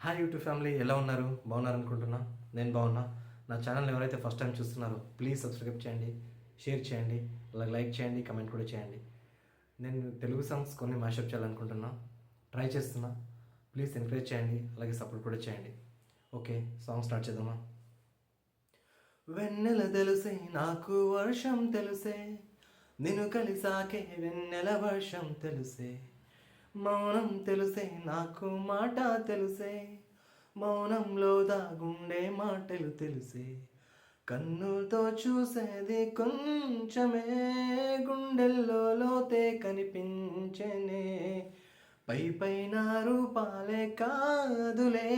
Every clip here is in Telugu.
హాయ్ యూట్యూబ్ ఫ్యామిలీ, ఎలా ఉన్నారు? బాగున్నారు అనుకుంటున్నా. నేను బాగున్నా. నా ఛానల్ ఎవరైతే ఫస్ట్ టైం చూస్తున్నారో ప్లీజ్ సబ్స్క్రైబ్ చేయండి, షేర్ చేయండి, అలాగే లైక్ చేయండి, కమెంట్ కూడా చేయండి. నేను తెలుగు సాంగ్స్ కొన్ని మ్యాషప్ చేయాలనుకుంటున్నా, ట్రై చేస్తున్నా. ప్లీజ్ ఎంకరేజ్ చేయండి, అలాగే సపోర్ట్ కూడా చేయండి. ఓకే, సాంగ్ స్టార్ట్ చేద్దామా? వెన్నెల తెలుసే నాకు వర్షం తెలుసే, నిన్ను కలిసాకే వెన్నెల వర్షం తెలుసే. మౌనం తెలుసే నాకు మాట తెలుసే, మౌనంలో దాగుండే మాటలు తెలుసే. కన్నులతో చూసేది కొంచెమే, గుండెల్లో లోతే కనిపించనే. పై పైన రూపాలే కాదులే,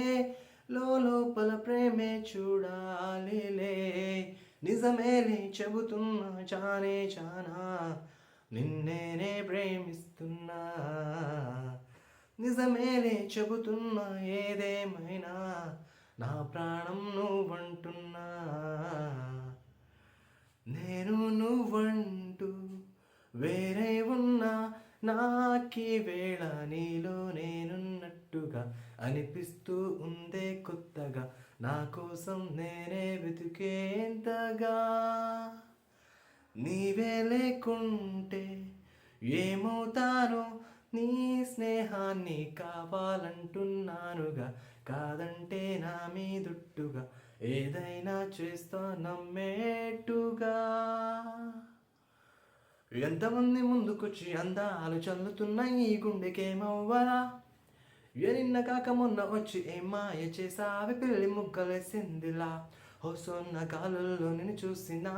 లోపల ప్రేమే చూడాలిలే. నిజమేలే చెబుతున్నా చానే చానా, నిన్నేనే ప్రేమిస్తున్నా. నిజమేలే చెబుతున్నా ఏదేమైనా, నా ప్రాణం నువ్వంటున్నా. నేను నువ్వంటూ వేరే ఉన్నా, నాకీ వేళ నీలో నేనున్నట్టుగా అనిపిస్తూ ఉందే కొత్తగా. నా కోసం నేనే వెతికేంతగా. నీవే లేకుంటే ఏమవుతానో, నీ స్నేహాన్ని కావాలంటున్నానుగా. కాదంటే నా మీదుట్టుగా ఏదైనా చేస్తా నమ్మేట్టుగా. ఎంతమంది ముందుకొచ్చి అందాలు చల్లుతున్నాయి ఈ గుండెకేమవ్వరా? నిన్న కాక మొన్న వచ్చి ఏం మాయ చేసావి పిల్లి ముగ్గలేసిందిలా. హొసన్న గాలుల్లో నిన్ను చూసినా,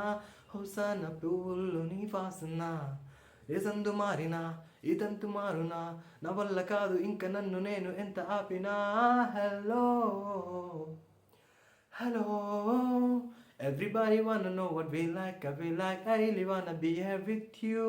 హొసన్న పువ్వుల్లో నీ వాసన. ఏ సందు మారినా ఇదంతు మారునా, నా వల్ల కాదు ఇంక నన్ను నేను ఎంత ఆపినా. Hello hello, everybody wanna know what we like, I really wanna be here with you.